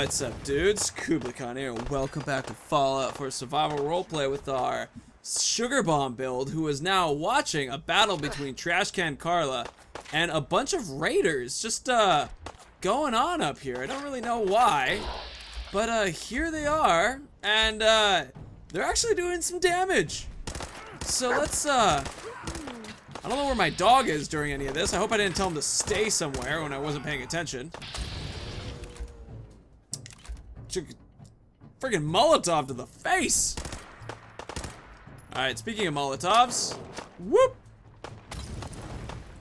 What's up, dudes? Kublikon here, and welcome back to Fallout for Survival Roleplay with our Sugar Bomb build, who is now watching a battle between Trashcan Carla and a bunch of raiders just going on up here. I don't really know why, but here they are, and they're actually doing some damage. So let's I don't know where my dog is during any of this. I hope I didn't tell him to stay somewhere when I wasn't paying attention. Friggin' Molotov to the face! Alright, speaking of Molotovs, whoop!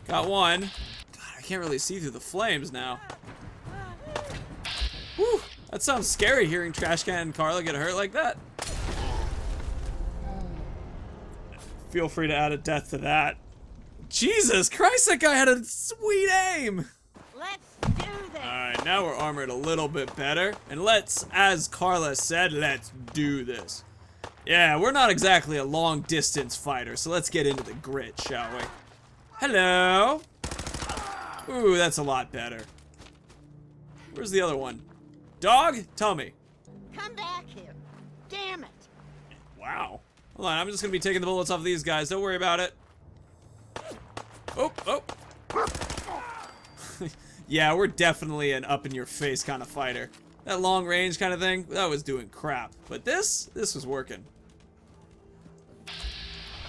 Got one. God, I can't really see through the flames now. Whew, that sounds scary, hearing Trashcan and Carla get hurt like that. Feel free to add a death to that. Jesus Christ, that guy had a sweet aim! Let's do this! Alright, now we're armored a little bit better. And let's, as Carla said, let's do this. Yeah, we're not exactly a long distance fighter, so let's get into the grit, shall we? Hello? Ooh, that's a lot better. Where's the other one? Dog? Tell me. Come back here. Damn it. Wow. Hold on, I'm just gonna be taking the bullets off of these guys. Don't worry about it. Oh, oh. Yeah, we're definitely an up-in-your-face kind of fighter. That long-range kind of thing, that was doing crap. But this was working.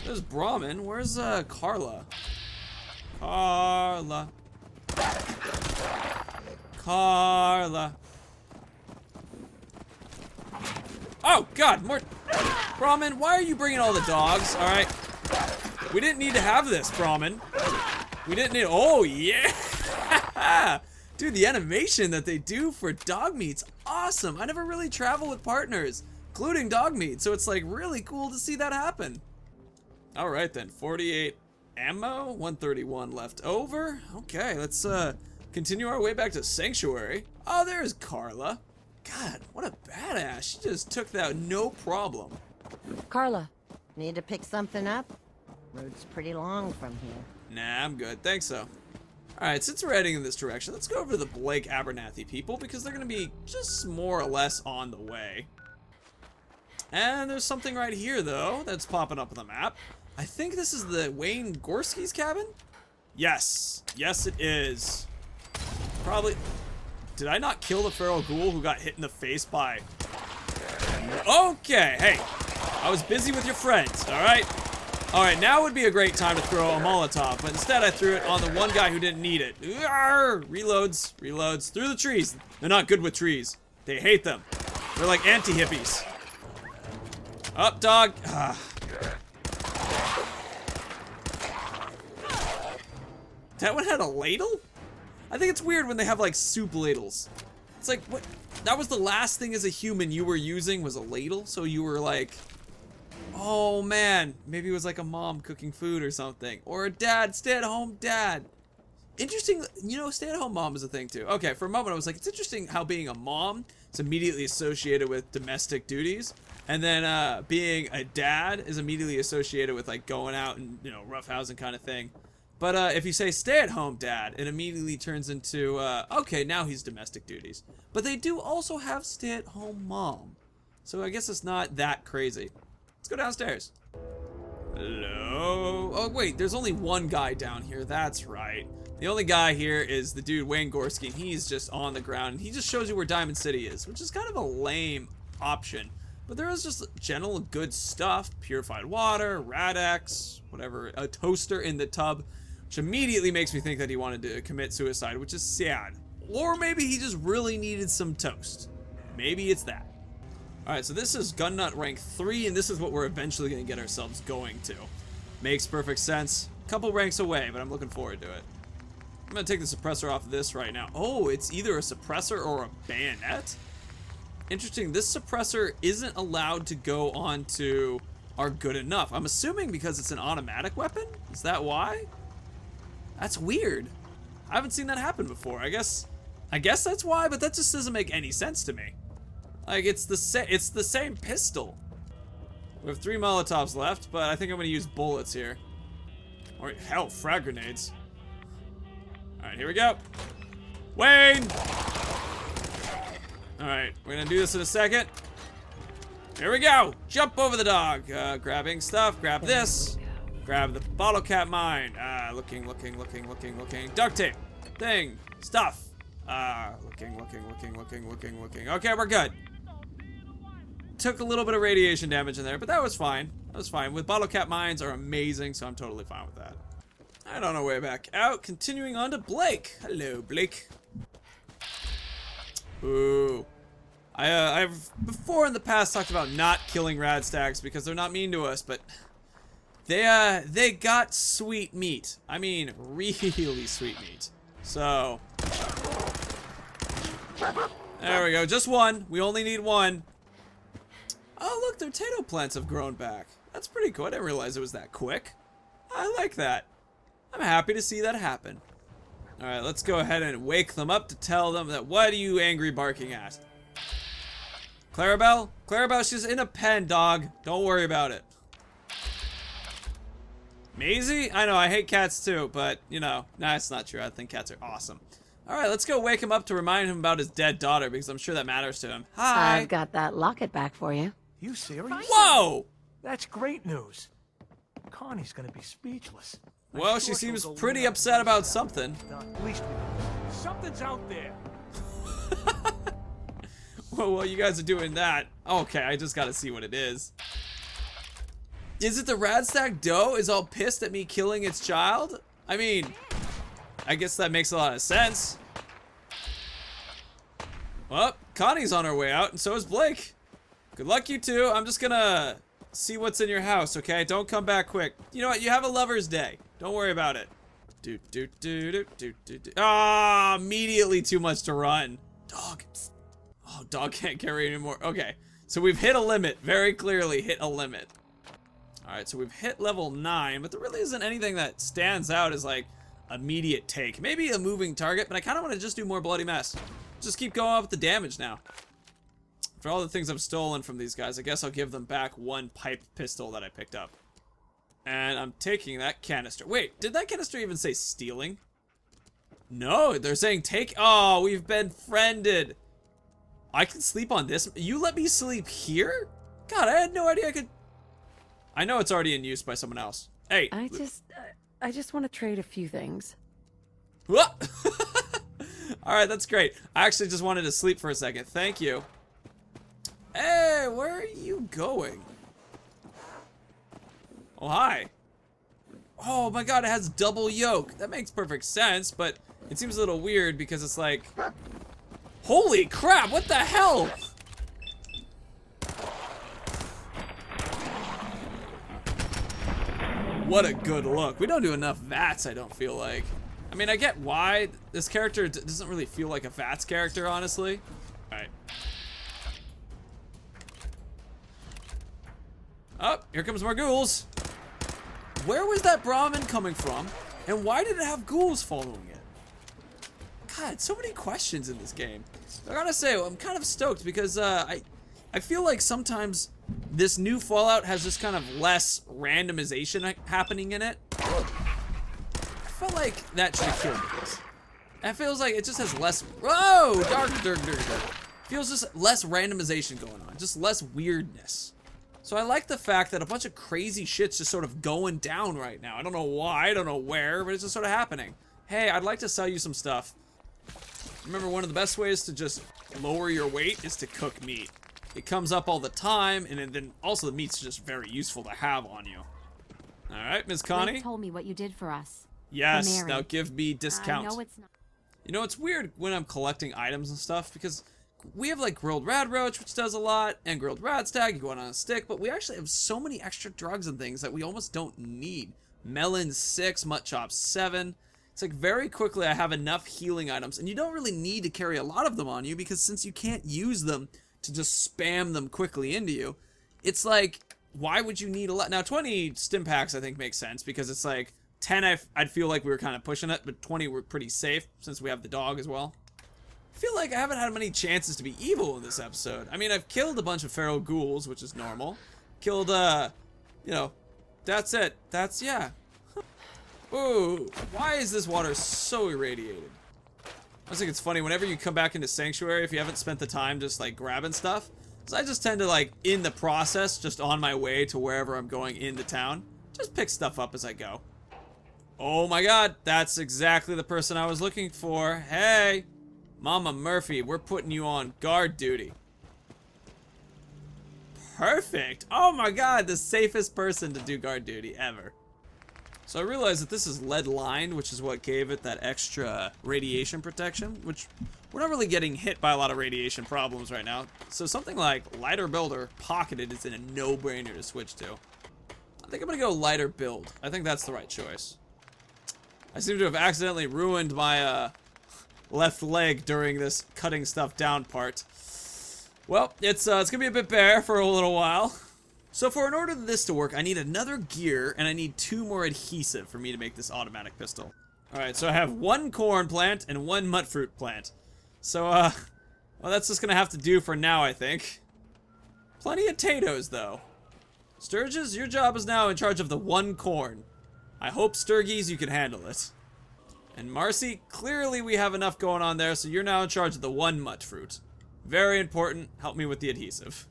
There's Brahmin. Where's Carla? Carla. Carla. Oh, God, more... Brahmin, why are you bringing all the dogs? All right. We didn't need to have this, Brahmin. We didn't need... Oh, yeah. Dude, the animation that they do for dog meat's awesome. I never really travel with partners, including dog meat, so it's like really cool to see that happen. All right then, 48 ammo, 131 left over. Okay, let's continue our way back to Sanctuary. Oh, there's Carla. God, what a badass. She just took that no problem. Carla, need to pick something up? Road's pretty long from here. Nah, I'm good. Thanks, so. Alright, since we're heading in this direction, let's go over to the Blake Abernathy people, because they're going to be just more or less on the way. And there's something right here, though, that's popping up on the map. I think this is the Wayne Gorski's cabin? Yes. Yes, it is. Probably... Did I not kill the feral ghoul who got hit in the face by... Okay, hey. I was busy with your friends, alright? Alright, now would be a great time to throw a Molotov, but instead I threw it on the one guy who didn't need it. Arr! Reloads, reloads, through the trees. They're not good with trees. They hate them. They're like anti-hippies. Up, dog. Ah. That one had a ladle? I think it's weird when they have like soup ladles. It's like, what? That was the last thing as a human you were using was a ladle? So you were like... Oh man, maybe it was like a mom cooking food or something. Or a dad, stay-at-home dad. Interesting, you know, stay-at-home mom is a thing too. Okay, for a moment I was like, it's interesting how being a mom is immediately associated with domestic duties. And then being a dad is immediately associated with like going out and, you know, roughhousing kind of thing. But if you say stay-at-home dad, it immediately turns into, okay, now he's domestic duties. But they do also have stay-at-home mom. So I guess it's not that crazy. Let's go downstairs. Hello? Oh, wait, there's only one guy down here. That's right. The only guy here is the dude, Wayne Gorski, and he's just on the ground. And he just shows you where Diamond City is, which is kind of a lame option. But there is just general good stuff. Purified water, Rad-X, whatever, a toaster in the tub, which immediately makes me think that he wanted to commit suicide, which is sad. Or maybe he just really needed some toast. Maybe it's that. Alright, so this is Gun Nut rank 3, and this is what we're eventually going to get ourselves going to. Makes perfect sense. Couple ranks away, but I'm looking forward to it. I'm going to take the suppressor off of this right now. Oh, it's either a suppressor or a bayonet? Interesting, this suppressor isn't allowed to go onto our good enough. I'm assuming because it's an automatic weapon? Is that why? That's weird. I haven't seen that happen before. I guess that's why, but that just doesn't make any sense to me. Like, it's the same pistol. We have 3 Molotovs left, but I think I'm gonna use bullets here. Or hell, frag grenades. Alright, here we go. Wayne! Alright, we're gonna do this in a second. Here we go! Jump over the dog. Grabbing stuff. Grab this. Grab the bottle cap mine. Looking. Duct tape. Thing. Stuff. Looking. Okay, we're good. Took a little bit of radiation damage in there, but that was fine. That was fine. With bottle cap mines are amazing, so I'm totally fine with that. And on our way back out, continuing on to Blake. Hello, Blake. Ooh. I've before in the past talked about not killing radstags because they're not mean to us, but they got sweet meat. I mean, really sweet meat. So there we go. Just one. We only need one. Oh, look, the potato plants have grown back. That's pretty cool. I didn't realize it was that quick. I like that. I'm happy to see that happen. All right, let's go ahead and wake them up to tell them that what are you angry barking at? Clarabelle? Clarabelle, she's in a pen, dog. Don't worry about it. Maisie? I know, I hate cats too, but, you know, nah, it's not true. I think cats are awesome. All right, let's go wake him up to remind him about his dead daughter, because I'm sure that matters to him. Hi. I've got that locket back for you. You serious? Whoa! That's great news. Connie's gonna be speechless. Well, she seems pretty upset about something. At least we know. Something's out there. Well, while you guys are doing that, okay, I just gotta see what it is. Is it the Radstag doe is all pissed at me killing its child? I mean, I guess that makes a lot of sense. Well, Connie's on her way out, and so is Blake. Good luck, you two. I'm just gonna see what's in your house, okay? Don't come back quick. You know what? You have a lover's day. Don't worry about it. Ah, immediately too much to run. Dog. Psst. Oh, dog can't carry anymore. Okay, so we've hit a limit. Very clearly hit a limit. All right, so we've hit level 9, but there really isn't anything that stands out as like immediate take. Maybe a moving target, but I kind of want to just do more bloody mess. Just keep going up with the damage now. For all the things I've stolen from these guys, I guess I'll give them back one pipe pistol that I picked up. And I'm taking that canister. Wait, did that canister even say stealing? No, they're saying take. Oh, we've been friended. I can sleep on this. You let me sleep here? God, I had no idea I could. I know it's already in use by someone else. Hey. I just want to trade a few things. What? All right, that's great. I actually just wanted to sleep for a second. Thank you. Hey, where are you going? Oh, hi. Oh my god, it has double yoke. That makes perfect sense, but it seems a little weird because it's like... Holy crap, what the hell? What a good look. We don't do enough VATS, I don't feel like. I mean, I get why. This character doesn't really feel like a VATS character, honestly. Alright. Oh, here comes more ghouls. Where was that Brahmin coming from? And why did it have ghouls following it? God, so many questions in this game. I gotta say, I'm kind of stoked because I feel like sometimes this new Fallout has just kind of less randomization happening in it. I felt like that should have killed it. It feels like it just has less. Whoa! Dark. Feels just less randomization going on, just less weirdness. So I like the fact that a bunch of crazy shit's just sort of going down right now. I don't know why, I don't know where, but it's just sort of happening. Hey, I'd like to sell you some stuff. Remember, one of the best ways to just lower your weight is to cook meat. It comes up all the time, and then also the meat's just very useful to have on you. All right, Ms. Connie? Blake told me what you did for us. Yes, now give me discount. I know it's not. You know, it's weird when I'm collecting items and stuff, because we have like grilled rad roach, which does a lot, and grilled rad stag, you go on a stick, but we actually have so many extra drugs and things that we almost don't need. Melon 6, mutt chop 7. It's like very quickly I have enough healing items, and you don't really need to carry a lot of them on you, because since you can't use them to just spam them quickly into you, it's like, why would you need a lot? Now 20 stim packs I think makes sense, because it's like 10 I'd feel like we were kind of pushing it, but 20 were pretty safe since we have the dog as well. I feel like I haven't had many chances to be evil in this episode. I mean, I've killed a bunch of feral ghouls, which is normal. Killed, you know, that's it. That's, yeah. Ooh, why is this water so irradiated? I just think it's funny, whenever you come back into Sanctuary, if you haven't spent the time just, like, grabbing stuff, so I just tend to, like, in the process, just on my way to wherever I'm going into town, just pick stuff up as I go. Oh my god, that's exactly the person I was looking for. Hey, Mama Murphy, we're putting you on guard duty. Perfect. Oh my god, the safest person to do guard duty ever. So I realized that this is lead lined, which is what gave it that extra radiation protection, which we're not really getting hit by a lot of radiation problems right now. So something like lighter build or pocketed is in a no-brainer to switch to. I think I'm gonna go lighter build. I think that's the right choice. I seem to have accidentally ruined my left leg during this cutting stuff down part. Well, it's gonna be a bit bare for a little while. So in order for this to work, I need another gear, and I need 2 more adhesive for me to make this automatic pistol. Alright, so I have 1 corn plant and 1 mutfruit plant. So, well, that's just gonna have to do for now, I think. Plenty of potatoes, though. Sturges, your job is now in charge of the 1 corn. I hope, Sturgies, you can handle it. And Marcy, clearly we have enough going on there, so you're now in charge of the 1 mutfruit. Very important, help me with the adhesive.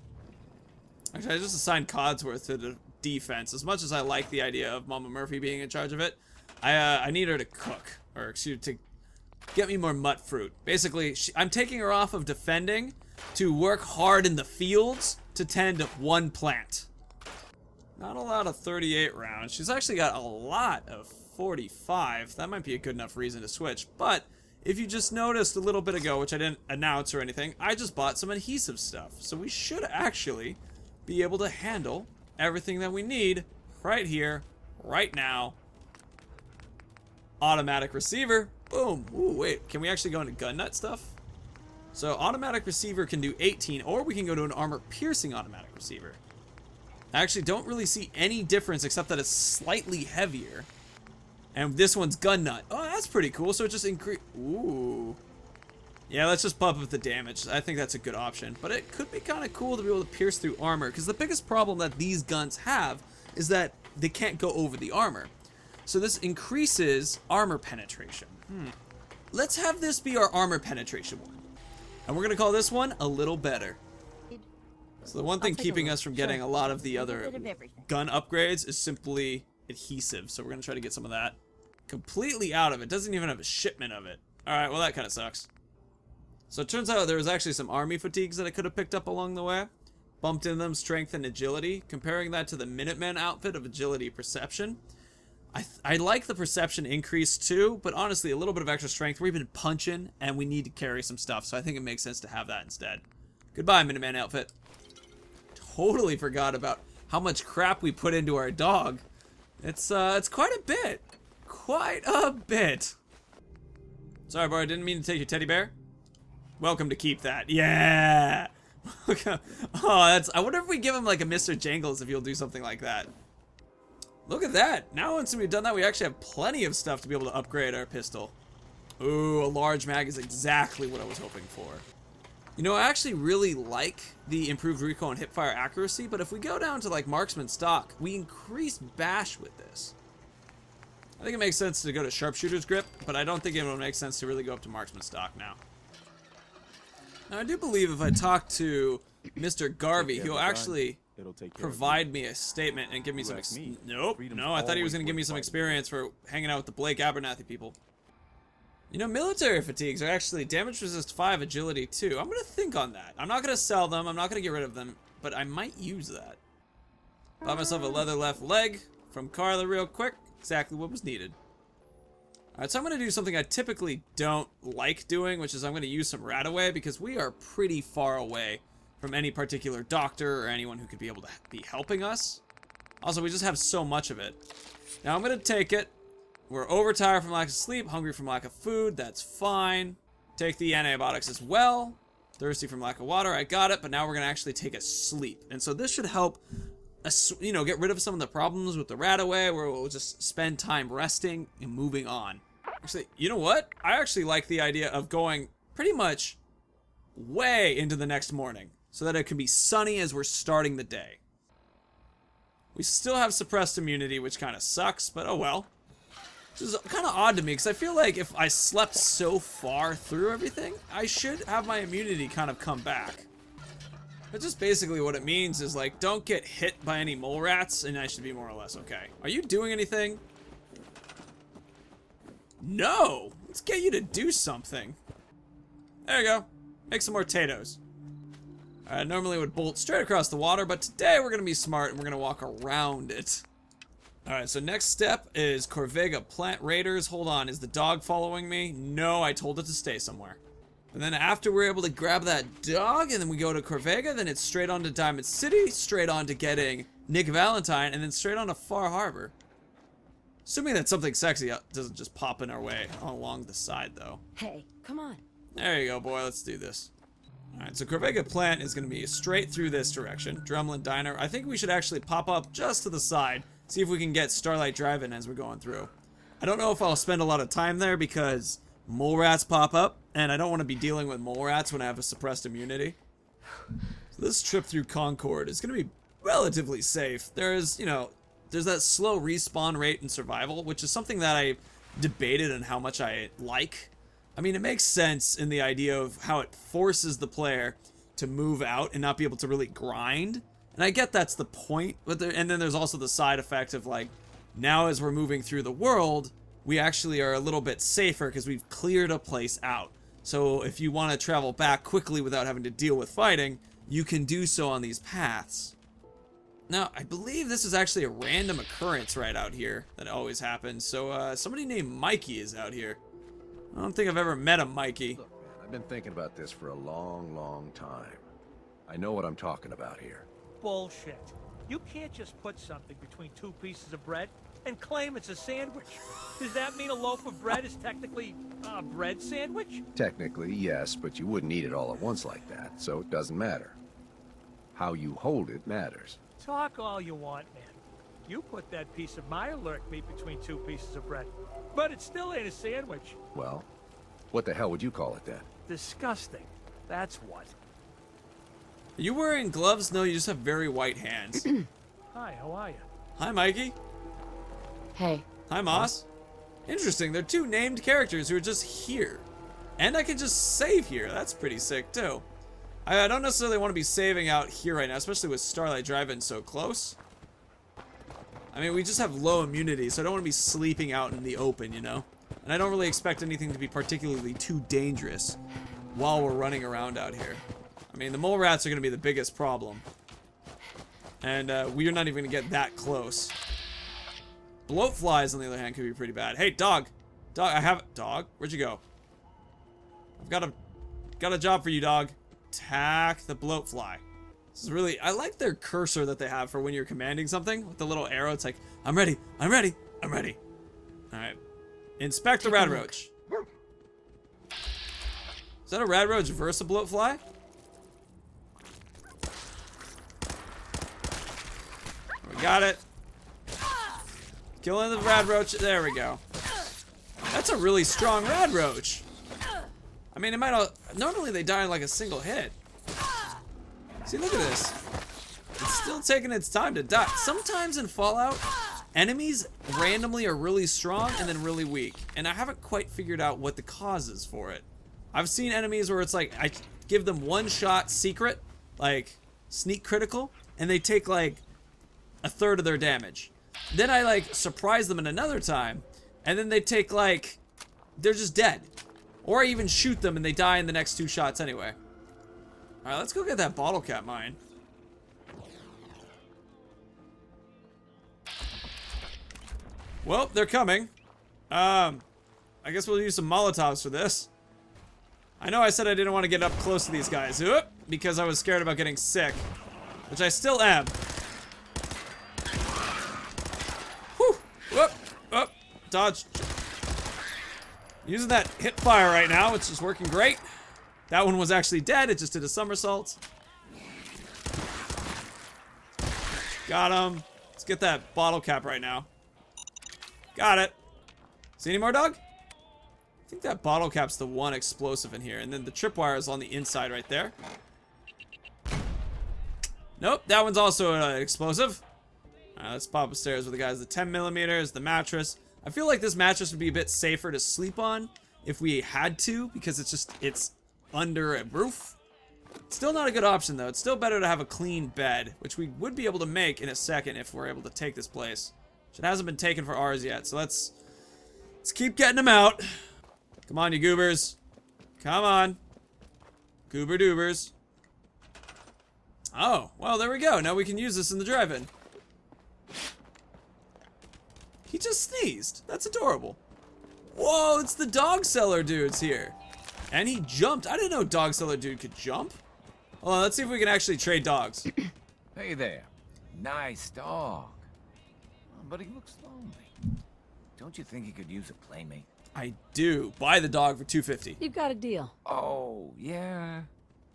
Actually, I just assigned Codsworth to the defense. As much as I like the idea of Mama Murphy being in charge of it, I need her to cook, or excuse me, to get me more mutfruit. Basically, I'm taking her off of defending to work hard in the fields to tend 1 plant. Not a lot of 38 rounds. She's actually got a lot of 45. That might be a good enough reason to switch. But if you just noticed a little bit ago, which I didn't announce or anything, I just bought some adhesive stuff. So we should actually be able to handle everything that we need right here, right now. Automatic receiver. Boom. Ooh, wait. Can we actually go into gun nut stuff? So automatic receiver can do 18, or we can go to an armor piercing automatic receiver. I actually don't really see any difference except that it's slightly heavier. And this one's gun nut. Oh, that's pretty cool. So it just increase. Ooh. Yeah, let's just bump up the damage. I think that's a good option. But it could be kind of cool to be able to pierce through armor, because the biggest problem that these guns have is that they can't go over the armor. So this increases armor penetration. Let's have this be our armor penetration one. And we're going to call this one a little better. So the one thing keeping us from getting a lot of the other gun upgrades is simply adhesive. So we're going to try to get some of that completely out of it. Doesn't even have a shipment of it. Alright, well that kind of sucks. So it turns out there was actually some army fatigues that I could have picked up along the way. Bumped in them strength and agility. Comparing that to the Minuteman outfit of agility perception. I like the perception increase too, but honestly a little bit of extra strength. We've been punching and we need to carry some stuff, so I think it makes sense to have that instead. Goodbye, Minuteman outfit. Totally forgot about how much crap we put into our dog. It's quite a bit. Quite a bit. Sorry, bro, I didn't mean to take your teddy bear. Welcome to keep that. Yeah. Oh, I wonder if we give him like a Mr. Jangles if he'll do something like that. Look at that. Now once we've done that, we actually have plenty of stuff to be able to upgrade our pistol. Ooh, a large mag is exactly what I was hoping for. You know, I actually really like the improved recoil and hipfire accuracy, but if we go down to like marksman stock, we increase bash with this. I think it makes sense to go to sharpshooter's grip, but I don't think it will make sense to really go up to marksman stock now. Now I do believe if I talk to Mr. Garvey, he'll actually provide me a statement and give me some Nope, no, I thought he was going to give me some experience for hanging out with the Blake Abernathy people. You know, military fatigues are actually damage resist 5, agility 2. I'm going to think on that. I'm not going to sell them, I'm not going to get rid of them, but I might use that. Bought myself a leather left leg from Carla real quick. Exactly what was needed. Alright, so I'm going to do something I typically don't like doing, which is I'm going to use some Radaway because we are pretty far away from any particular doctor or anyone who could be able to be helping us. Also, we just have so much of it. Now I'm going to take it. We're overtired from lack of sleep, hungry from lack of food, that's fine. Take the antibiotics as well. Thirsty from lack of water, I got it, but now we're going to actually take a sleep. And so this should help us, you know, get rid of some of the problems with the Radaway, where we'll just spend time resting and moving on. Actually, you know what? I actually like the idea of going pretty much way into the next morning, so that it can be sunny as we're starting the day. We still have suppressed immunity, which kind of sucks, but oh well. Which is kind of odd to me, because I feel like if I slept so far through everything, I should have my immunity kind of come back. But just basically what it means is, like, don't get hit by any mole rats, and I should be more or less okay. Are you doing anything? No! Let's get you to do something. There you go. Make some more potatoes. Normally it would bolt straight across the water, but today we're going to be smart, and we're going to walk around it. Alright, so next step is Corvega plant raiders. Hold on, is the dog following me? No, I told it to stay somewhere. And then after we're able to grab that dog, and then we go to Corvega, then it's straight on to Diamond City, straight on to getting Nick Valentine, and then straight on to Far Harbor. Assuming that something sexy doesn't just pop in our way along the side, though. Hey, come on. There you go, boy. Let's do this. Alright, so Corvega plant is going to be straight through this direction. Drumlin Diner. I think we should actually pop up just to the side. See if we can get Starlight Drive-In as we're going through. I don't know if I'll spend a lot of time there because mole rats pop up, and I don't want to be dealing with mole rats when I have a suppressed immunity. So this trip through Concord is going to be relatively safe. There's, you know, there's that slow respawn rate in survival, which is something that I debated on how much I like. I mean, it makes sense in the idea of how it forces the player to move out and not be able to really grind. And I get that's the point, but and then there's also the side effect of, like, now as we're moving through the world, we actually are a little bit safer because we've cleared a place out. So if you want to travel back quickly without having to deal with fighting, you can do so on these paths. Now, I believe this is actually a random occurrence right out here that always happens. So somebody named Mikey is out here. I don't think I've ever met a Mikey. Look, man, I've been thinking about this for a long time. I know what I'm talking about here. Bullshit. You can't just put something between two pieces of bread and claim it's a sandwich. Does that mean a loaf of bread is technically a bread sandwich? Technically, yes, but you wouldn't eat it all at once like that, so it doesn't matter. How you hold it matters. Talk all you want, man. You put that piece of Mirelurk meat between two pieces of bread, but it still ain't a sandwich. Well, what the hell would you call it then? Disgusting. That's what. Are you wearing gloves? No, you just have very white hands. Hi, how are you? Hi, Mikey. Hey. Hi, Moss. Interesting, they're two named characters who are just here. And I can just save here. That's pretty sick, too. I don't necessarily want to be saving out here right now, especially with Starlight Drive-In so close. I mean, we just have low immunity, so I don't want to be sleeping out in the open, you know? And I don't really expect anything to be particularly too dangerous while we're running around out here. I mean, the mole rats are going to be the biggest problem. And we are not even going to get that close. Bloat flies, on the other hand, could be pretty bad. Hey, dog. Dog, I have... Dog? Where'd you go? I've got a job for you, dog. Attack the bloat fly. This is really... I like their cursor that they have for when you're commanding something. With the little arrow, it's like, I'm ready, I'm ready, I'm ready. Alright. Inspect the rad roach. Is that a rad roach versus a bloat fly? We got it. Killing the rad roach. There we go. That's a really strong rad roach. I mean, it might not... Normally they die in like a single hit. See, look at this. It's still taking its time to die. Sometimes in Fallout, enemies randomly are really strong and then really weak. And I haven't quite figured out what the cause is for it. I've seen enemies where it's like, I give them one shot secret, like sneak critical, and they take like a third of their damage. Then I like surprise them in another time, and then they take like, they're just dead. Or I even shoot them and they die in the next 2 shots anyway. Alright, let's go get that bottle cap mine. Well, they're coming. I guess we'll use some Molotovs for this. I know I said I didn't want to get up close to these guys. Oop, because I was scared about getting sick. Which I still am. Whew. Whoop. Whoop. Dodge. Using that hip fire right now, which is working great. That one was actually dead. It just did a somersault. Got him. Let's get that bottle cap right now. Got it. See any more, dog? I think that bottle cap's the one explosive in here. And then the tripwire is on the inside right there. Nope, that one's also an explosive. Alright, let's pop upstairs with the guys. The 10 millimeters, the mattress. I feel like this mattress would be a bit safer to sleep on if we had to, because it's under a roof. Still not a good option though. It's still better to have a clean bed, which we would be able to make in a second if we're able to take this place. It hasn't been taken for ours yet, so let's keep getting them out. Come on, you goobers. Come on. Goober doobers. Oh, well, there we go. Now we can use this in the drive-in. He just sneezed. That's adorable. Whoa, it's the dog seller dude's here. And he jumped. I didn't know dog seller dude could jump. Hold on, let's see if we can actually trade dogs. Hey there. Nice dog. But he looks lonely. Don't you think he could use a playmate? I do. Buy the dog for $250. You've got a deal. Oh, yeah?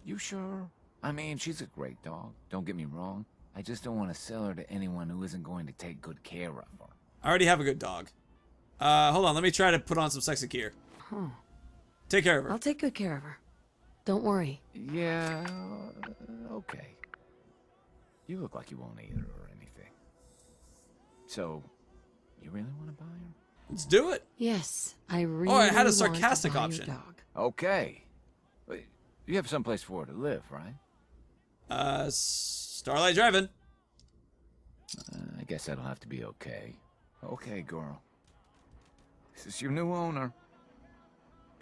You sure? I mean, she's a great dog. Don't get me wrong. I just don't want to sell her to anyone who isn't going to take good care of her. I already have a good dog. Hold on. Let me try to put on some sexy gear. Huh. Take care of her. I'll take good care of her. Don't worry. Yeah, okay. You look like you won't eat her or anything. So, you really want to buy her? Let's do it. Yes, I really I had a want sarcastic to buy option. your dog. Okay. But you have someplace for her to live, right? Starlight Drive-In. I guess that'll have to be okay. Okay, girl. This is your new owner.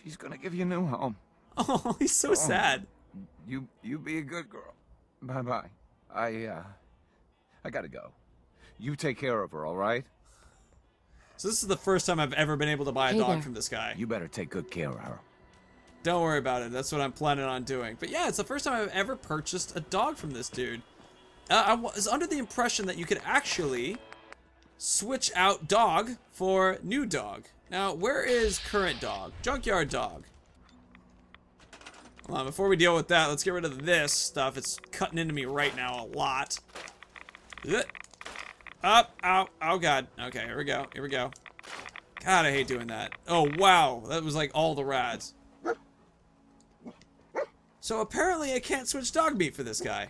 He's gonna give you a new home. Oh, he's so sad. You be a good girl. Bye-bye. I gotta go. You take care of her, all right? So this is the first time I've ever been able to buy a Hey dog there. from this guy. You better take good care of her. Don't worry about it. That's what I'm planning on doing. But yeah, it's the first time I've ever purchased a dog from this dude. I was under the impression that you could actually switch out dog for new dog. Now, where is current dog? Junkyard dog. Hold on, before we deal with that, let's get rid of this stuff. It's cutting into me right now a lot. Up, ow, oh god. Okay, here we go, here we go. God, I hate doing that. Oh, wow, that was like all the rads. So apparently I can't switch dog meat for this guy.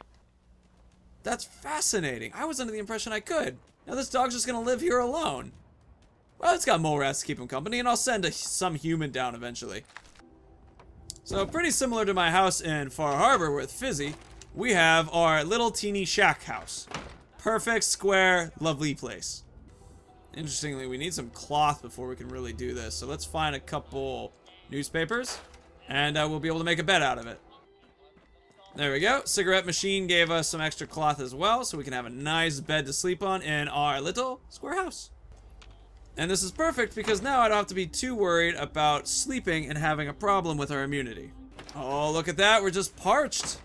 That's fascinating. I was under the impression I could. Now this dog's just gonna live here alone. Well, it's got mole rats to keep him company, and I'll send some human down eventually. So pretty similar to my house in Far Harbor with Fizzy, we have our little teeny shack house. Perfect, square, lovely place. Interestingly, we need some cloth before we can really do this. So let's find a couple newspapers, and we'll be able to make a bed out of it. There we go. Cigarette machine gave us some extra cloth as well, so we can have a nice bed to sleep on in our little square house. And this is perfect because now I don't have to be too worried about sleeping and having a problem with our immunity. Oh, look at that. We're just parched.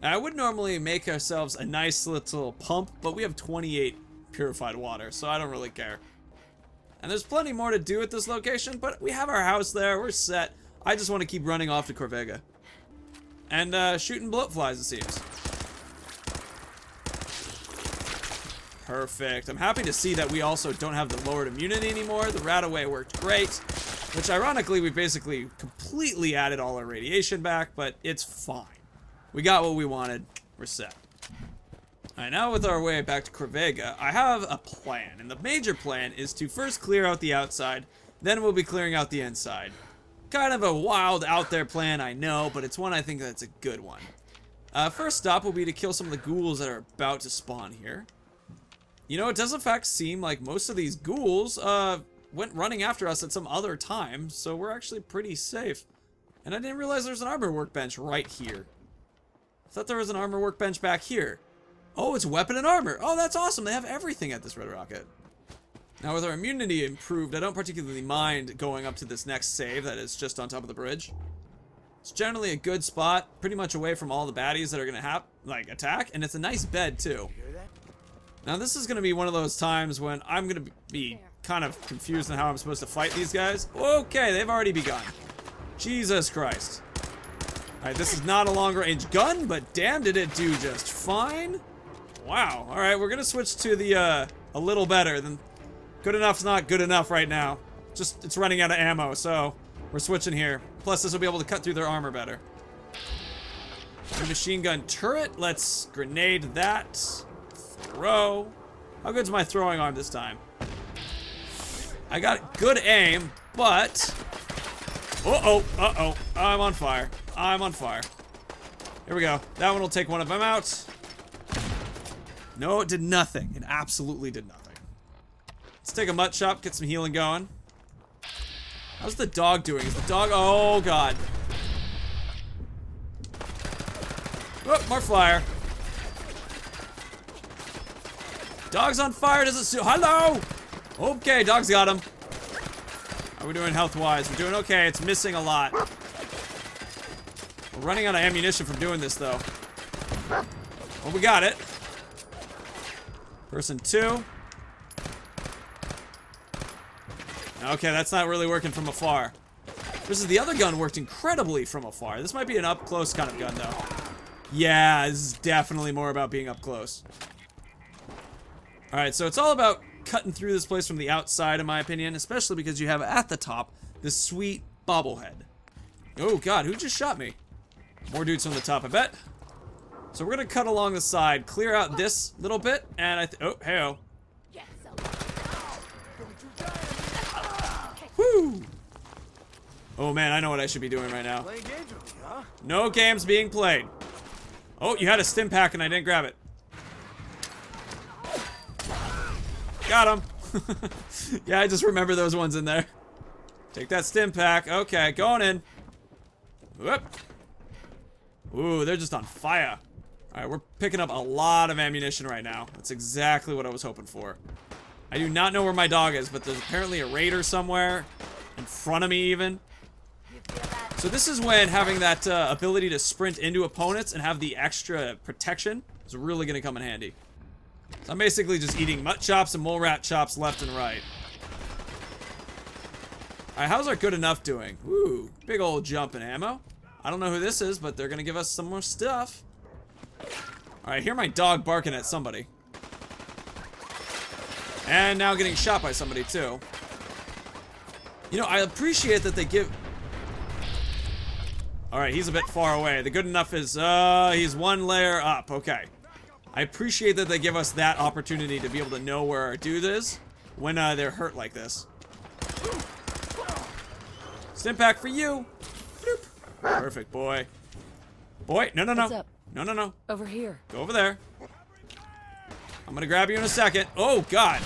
Now, I would normally make ourselves a nice little pump, but we have 28 purified water, so I don't really care. And there's plenty more to do at this location, but we have our house there. We're set. I just want to keep running off to Corvega. And shooting bloat flies, it seems. Perfect. I'm happy to see that we also don't have the lowered immunity anymore. The rat-away worked great. Which, ironically, we basically completely added all our radiation back, but it's fine. We got what we wanted. We're set. Alright, now with our way back to Corvega, I have a plan. And the major plan is to first clear out the outside, then we'll be clearing out the inside. Kind of a wild out there plan, I know, but it's one I think that's a good one. First stop will be to kill some of the ghouls that are about to spawn here. You know, it does in fact seem like most of these ghouls went running after us at some other time, so we're actually pretty safe. And I didn't realize there's an armor workbench right here. I thought there was an armor workbench back here. Oh, it's weapon and armor. Oh, that's awesome. They have everything at this Red Rocket. Now, with our immunity improved, I don't particularly mind going up to this next save that is just on top of the bridge. It's generally a good spot, pretty much away from all the baddies that are going to attack, and it's a nice bed, too. Now, this is going to be one of those times when I'm going to be kind of confused on how I'm supposed to fight these guys. Okay, they've already begun. Jesus Christ. Alright, this is not a long-range gun, but damn, did it do just fine. Wow. Alright, we're going to switch to the, a little better than... Good enough's not good enough right now. Just, it's running out of ammo, so we're switching here. Plus, this will be able to cut through their armor better. The machine gun turret, let's grenade that. Throw. How good's my throwing arm this time? I got good aim, but... Uh-oh. I'm on fire. Here we go. That one will take one of them out. No, it did nothing. It absolutely did nothing. Let's take a mutt chop, get some healing going. How's the dog doing? Is the dog... Oh, God. Oh, more fire. Dog's on fire. Does it suit? Hello! Okay, dog's got him. How are we doing health-wise? We're doing okay. It's missing a lot. We're running out of ammunition from doing this, though. Well, we got it. Person 2. Okay, that's not really working from afar. The other gun worked incredibly from afar. This might be an up-close kind of gun, though. Yeah, this is definitely more about being up close. Alright, so it's all about cutting through this place from the outside, in my opinion, especially because you have at the top this sweet bobblehead. Oh god, who just shot me? More dudes from the top, I bet. So we're gonna cut along the side, clear out this little bit, and oh, hey-oh. Woo! Oh man, I know what I should be doing right now. No games being played. Oh, you had a stim pack and I didn't grab it. Got him. Yeah, I just remember those ones in there. Take that stim pack. Okay, going in. Whoop. Ooh, they're just on fire. Alright, we're picking up a lot of ammunition right now. That's exactly what I was hoping for. I do not know where my dog is, but there's apparently a raider somewhere. In front of me, even. So this is when having that ability to sprint into opponents and have the extra protection is really going to come in handy. So I'm basically just eating mutt chops and mole rat chops left and right. Alright, how's our good enough doing? Ooh, big old jump in ammo. I don't know who this is, but they're going to give us some more stuff. Alright, I hear my dog barking at somebody. And now getting shot by somebody, too. You know, I appreciate that they give... Alright, he's a bit far away. The good enough is, he's one layer up. Okay. I appreciate that they give us that opportunity to be able to know where our dude is when they're hurt like this. Stim pack for you. Bloop. Perfect, boy. Boy, no. What's up? No. Over here. Go over there. I'm gonna grab you in a second. Oh, God.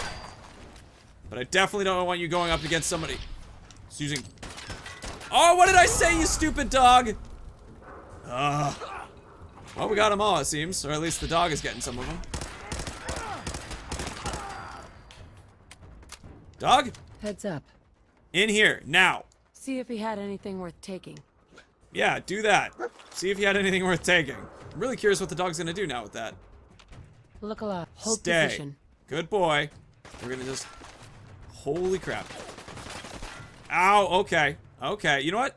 But I definitely don't want you going up against somebody who's using... Oh, what did I say, you stupid dog? Well, we got them all, it seems. Or at least the dog is getting some of them. Dog? Heads up. In here, now. See if he had anything worth taking. Yeah, do that. See if you had anything worth taking. I'm really curious what the dog's gonna do now with that. Look alive. Hold Stay. position. Good boy. We're gonna just... Holy crap. Ow, okay. Okay, you know what?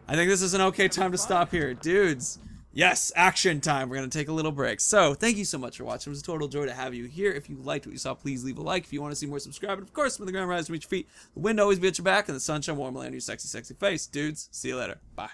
I think this is an okay time to stop here. Dudes. Yes, action time. We're gonna take a little break. So, thank you so much for watching. It was a total joy to have you here. If you liked what you saw, please leave a like. If you want to see more, subscribe. And of course, when the ground rises to reach your feet, the wind always be at your back, and the sunshine warm land on your sexy, sexy face. Dudes, see you later. Bye.